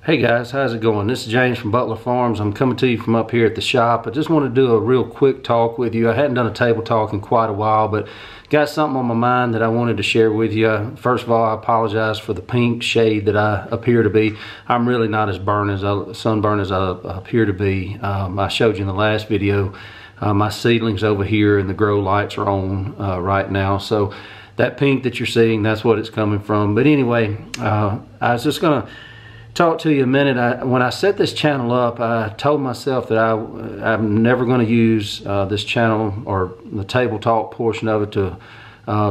Hey guys, how's it going? This is James from Butler Farms. I'm coming to you from up here at the shop. I just want to do a real quick talk with you. I hadn't done a table talk in quite a while, but got something on my mind that I wanted to share with you. First of all, I apologize for the pink shade that I appear to be. I'm really not as sunburned as I appear to be. I showed you in the last video, my seedlings over here and the grow lights are on right now. So that pink that you're seeing, that's what it's coming from. But anyway, I was just going to talk to you a minute. When I set this channel up, I told myself that I'm never going to use this channel or the table talk portion of it to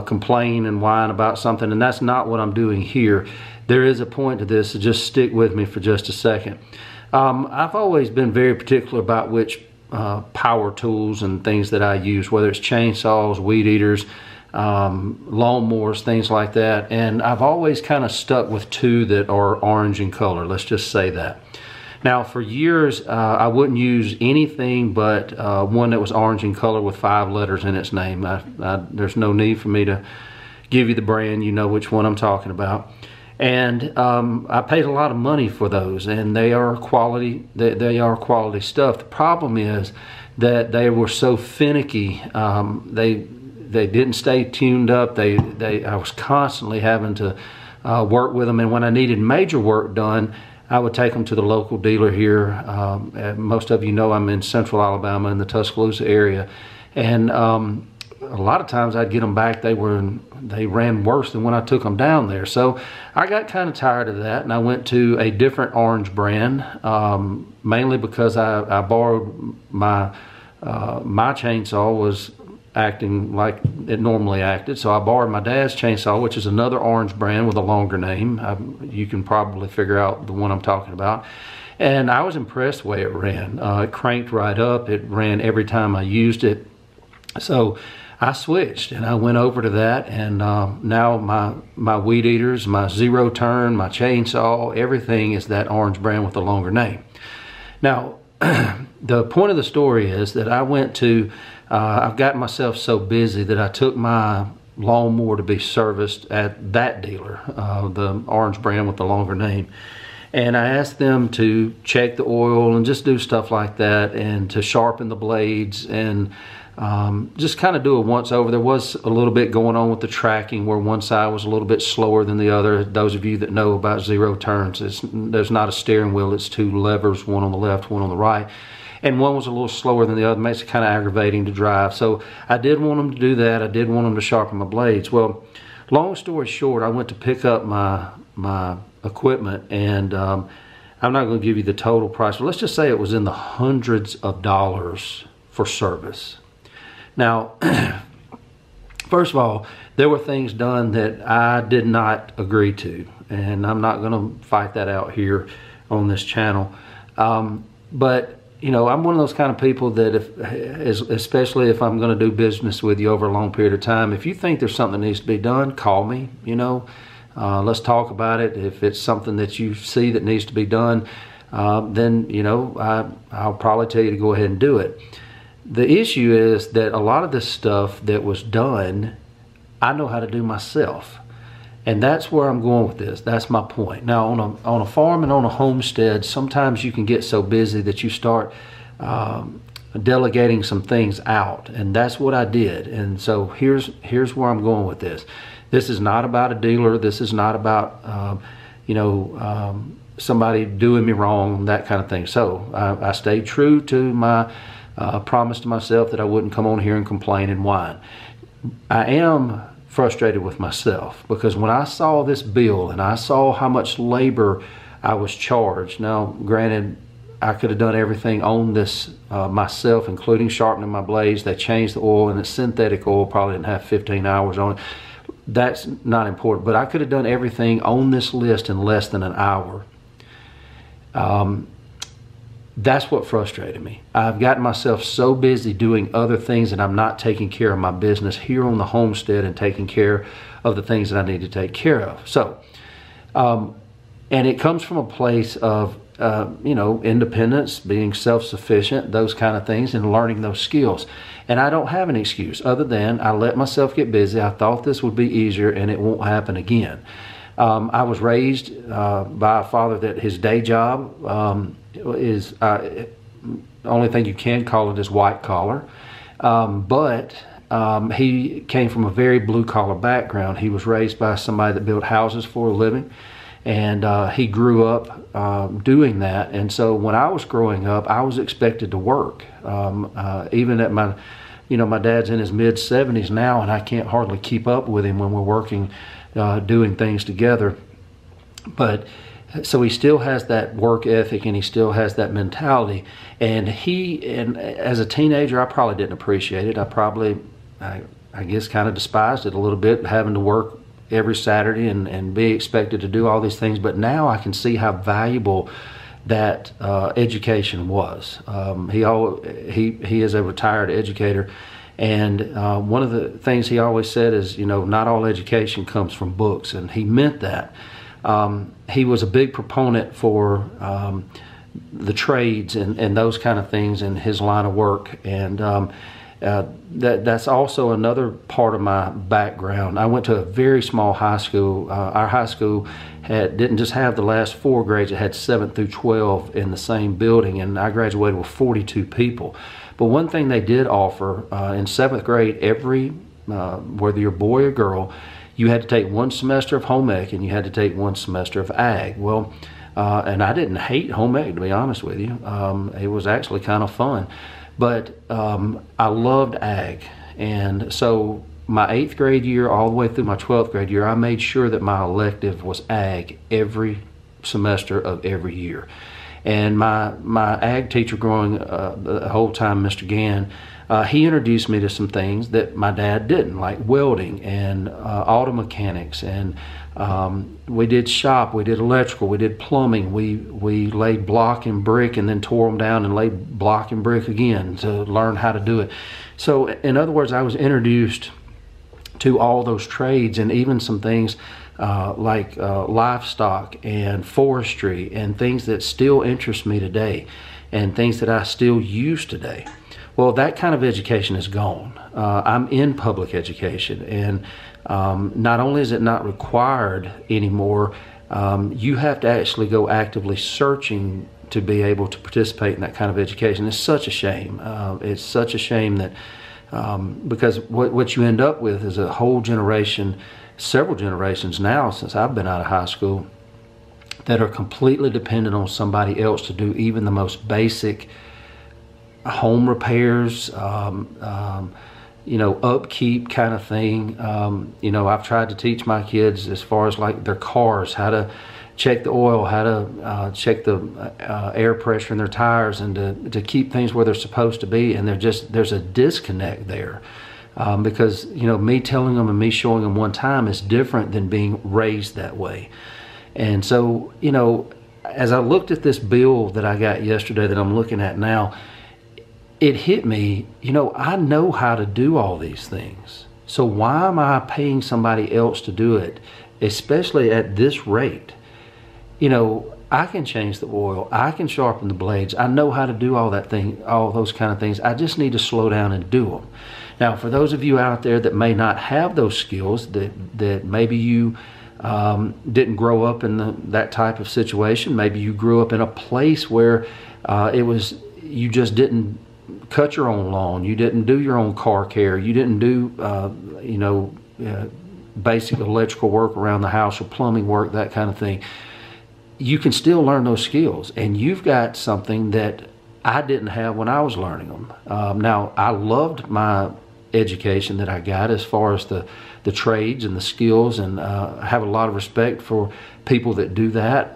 complain and whine about something, and that's not what I'm doing here. There is a point to this, so just stick with me for just a second. I've always been very particular about which power tools and things that I use, whether it's chainsaws, weed eaters, lawnmowers, things like that, and I've always kind of stuck with two that are orange in color. Let's just say that. Now for years I wouldn't use anything but one that was orange in color with 5 letters in its name. There's no need for me to give you the brand. You know which one I'm talking about. And I paid a lot of money for those, and they are quality. They are quality stuff. The problem is that they were so finicky. They didn't stay tuned up. I was constantly having to work with them, and when I needed major work done, I would take them to the local dealer here. Most of you know I'm in central Alabama in the Tuscaloosa area, and a lot of times I'd get them back. They ran worse than when I took them down there. So I got kind of tired of that, and I went to a different orange brand, mainly because I borrowed my chainsaw was acting like it normally acted, so I borrowed my dad's chainsaw, which is another orange brand with a longer name. You can probably figure out the one I'm talking about, and I was impressed the way it ran. It cranked right up. It ran every time I used it. So I switched and I went over to that, and now my weed eaters, my zero turn, my chainsaw, everything is that orange brand with a longer name. Now the point of the story is that I went to I've gotten myself so busy that I took my lawnmower to be serviced at that dealer, the orange brand with the longer name, and I asked them to check the oil and just do stuff like that, and to sharpen the blades, and just kind of do a once over. There was a little bit going on with the tracking where one side was a little bit slower than the other. Those of you that know about zero turns, there's not a steering wheel, it's 2 levers, one on the left, one on the right. And one was a little slower than the other. Makes it kind of aggravating to drive. So I did want them to do that. I did want them to sharpen my blades. Well, long story short, I went to pick up my equipment, and I'm not going to give you the total price, but let's just say it was in the hundreds of dollars for service. Now, first of all, there were things done that I did not agree to, and I'm not going to fight that out here on this channel. But you know, I'm one of those kind of people that especially if I'm going to do business with you over a long period of time, if you think there's something that needs to be done, call me, you know. Let's talk about it. If it's something that you see that needs to be done, then, you know, I'll probably tell you to go ahead and do it. The issue is that a lot of this stuff that was done, I know how to do myself. And that's where I'm going with this. That's my point. Now, on a farm and on a homestead, sometimes you can get so busy that you start delegating some things out, and that's what I did. And so here's where I'm going with this. This is not about a dealer. This is not about somebody doing me wrong, that kind of thing. So I stayed true to my promise to myself that I wouldn't come on here and complain and whine. I am frustrated with myself because when I saw this bill and I saw how much labor I was charged. Now, granted, I could have done everything on this myself, including sharpening my blades. They changed the oil, and it's synthetic oil, probably didn't have 15 hours on it. That's not important, but I could have done everything on this list in less than an hour. That's what frustrated me. I've gotten myself so busy doing other things that I'm not taking care of my business here on the homestead and taking care of the things that I need to take care of. So, and it comes from a place of, independence, being self-sufficient, those kind of things, and learning those skills. And I don't have an excuse other than I let myself get busy. I thought this would be easier and it won't happen again. I was raised by a father that his day job is only thing you can call it is white collar, but he came from a very blue collar background. He was raised by somebody that built houses for a living, and he grew up doing that. And so when I was growing up, I was expected to work. Even at my dad's in his mid-70s now, and I can't hardly keep up with him when we're working, doing things together. But so he still has that work ethic, and he still has that mentality. And as a teenager, I probably didn't appreciate it. I guess kind of despised it a little bit, having to work every Saturday and be expected to do all these things. But now I can see how valuable that education was. He is a retired educator, and one of the things he always said is, not all education comes from books, and he meant that. He was a big proponent for the trades and those kind of things in his line of work, and that's also another part of my background. I went to a very small high school. Our high school didn't just have the last 4 grades, it had 7th through 12 in the same building, and I graduated with 42 people. But one thing they did offer in 7th grade, whether you're a boy or girl, you had to take 1 semester of home ec and you had to take 1 semester of ag. Well, and I didn't hate home ec, to be honest with you. It was actually kind of fun. But I loved ag. And so my 8th grade year all the way through my 12th grade year, I made sure that my elective was ag every semester of every year. And my ag teacher growing the whole time, Mr. Gann, he introduced me to some things that my dad didn't, like welding and auto mechanics, and we did shop, we did electrical, we did plumbing, we laid block and brick and then tore them down and laid block and brick again to learn how to do it. So in other words, I was introduced to all those trades, and even some things like livestock and forestry and things that still interest me today and things that I still use today. Well, that kind of education is gone. I'm in public education, and not only is it not required anymore, you have to actually go actively searching to be able to participate in that kind of education. It's such a shame. It's such a shame that because what you end up with is a whole generation, several generations now since I've been out of high school, that are completely dependent on somebody else to do even the most basic home repairs, upkeep kind of thing. I've tried to teach my kids as far as like their cars, how to check the oil, how to check the air pressure in their tires, and to keep things where they're supposed to be. And there's a disconnect there because me telling them and me showing them one time is different than being raised that way. And so as I looked at this bill that I got yesterday that I'm looking at now, it hit me, I know how to do all these things. So why am I paying somebody else to do it, especially at this rate? I can change the oil, I can sharpen the blades, I know how to do all those kind of things. I just need to slow down and do them. Now, for those of you out there that may not have those skills, that maybe you didn't grow up in that type of situation, maybe you grew up in a place where you just didn't cut your own lawn, you didn't do your own car care, you didn't do basic electrical work around the house or plumbing work, that kind of thing. You can still learn those skills, and you've got something that I didn't have when I was learning them. Now, I loved my education that I got as far as the trades and the skills, and have a lot of respect for people that do that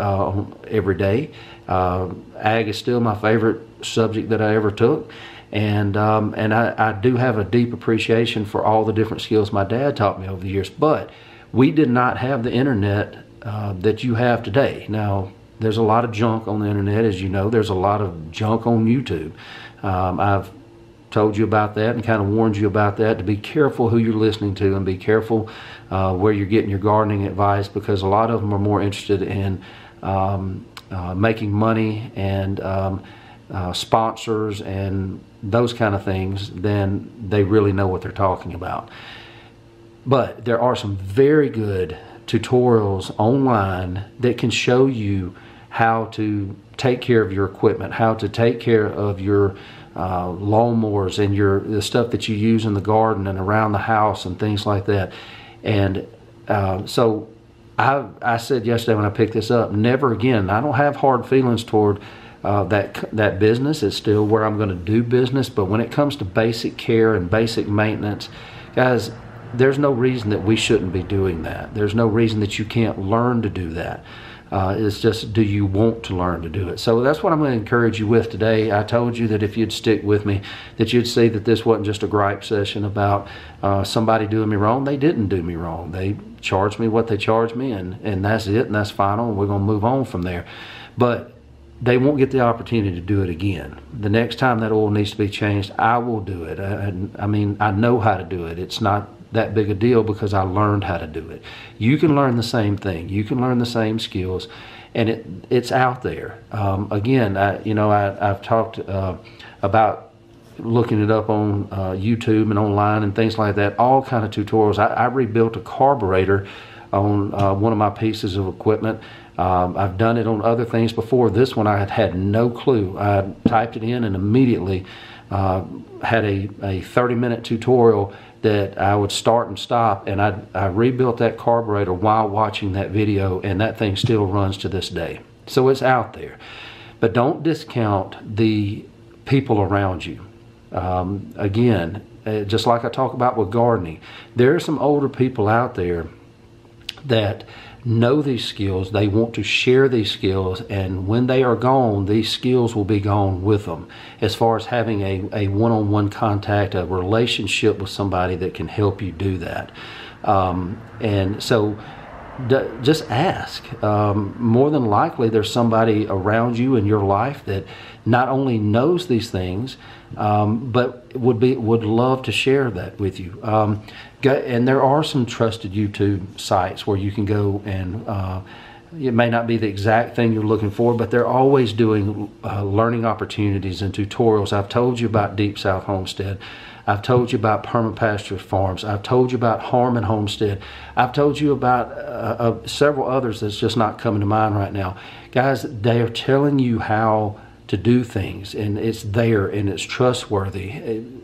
every day. Ag is still my favorite subject that I ever took, and I do have a deep appreciation for all the different skills my dad taught me over the years. But we did not have the internet that you have today. Now, there's a lot of junk on the internet, as you know. There's a lot of junk on YouTube. I've told you about that and kind of warned you about that, to be careful who you're listening to, and be careful where you're getting your gardening advice, because a lot of them are more interested in making money and sponsors and those kind of things than they really know what they're talking about. But there are some very good tutorials online that can show you how to take care of your equipment, how to take care of your lawnmowers and the stuff that you use in the garden and around the house and things like that. And so I said yesterday when I picked this up, never again. I don't have hard feelings toward that business. It's still where I'm going to do business. But when it comes to basic care and basic maintenance, guys, there's no reason that we shouldn't be doing that. There's no reason that you can't learn to do that. It's just, do you want to learn to do it? So that's what I'm going to encourage you with today. I told you that if you'd stick with me, that you'd see that this wasn't just a gripe session about somebody doing me wrong. They didn't do me wrong. They charged me what they charged me, and that's it, and that's final, and we're going to move on from there. But they won't get the opportunity to do it again. The next time that oil needs to be changed, I will do it. I mean, I know how to do it. It's not that big a deal because I learned how to do it. You can learn the same thing. You can learn the same skills, and it's out there. Again, I've talked about looking it up on YouTube and online and things like that, all kind of tutorials. I rebuilt a carburetor on one of my pieces of equipment. I've done it on other things before. This one I had no clue. I typed it in and immediately had a 30-minute tutorial that I would start and stop, and I rebuilt that carburetor while watching that video, and that thing still runs to this day. So it's out there. But don't discount the people around you. Again, just like I talk about with gardening, there are some older people out there that know these skills. They want to share these skills, and when they are gone, these skills will be gone with them, as far as having a one-on-one contact, a relationship with somebody that can help you do that. And so just ask. More than likely there's somebody around you in your life that not only knows these things, but would love to share that with you. And there are some trusted YouTube sites where you can go, and it may not be the exact thing you're looking for, but they're always doing learning opportunities and tutorials. I've told you about Deep South Homestead. I've told you about Permapasture Farms. I've told you about Harmon Homestead. I've told you about several others that's just not coming to mind right now. Guys, they are telling you how to do things, and it's there, and it's trustworthy.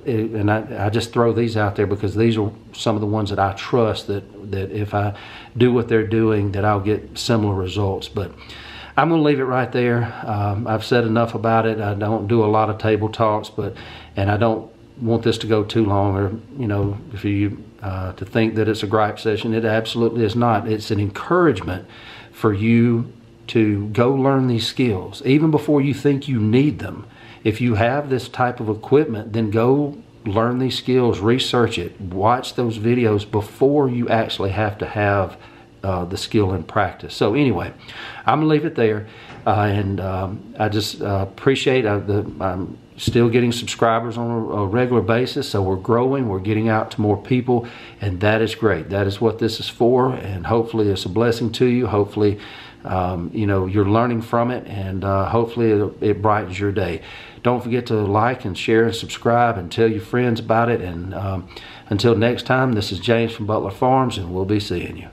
And I just throw these out there because these are some of the ones that I trust, that if I do what they're doing, that I'll get similar results. But I'm going to leave it right there. I've said enough about it. I don't do a lot of table talks, and I don't want this to go too long, or if you to think that it's a gripe session. It absolutely is not. It's an encouragement for you to go learn these skills even before you think you need them. If you have this type of equipment, then go learn these skills, research it, watch those videos before you actually have to have the skill in practice. So anyway, I'm gonna leave it there, and I just appreciate I'm still getting subscribers on a regular basis, so we're growing, we're getting out to more people, and that is great. That is what this is for, and hopefully it's a blessing to you. Hopefully you're learning from it, and hopefully it brightens your day. Don't forget to like and share and subscribe and tell your friends about it, and until next time, this is James from Butler Farms, and we'll be seeing you.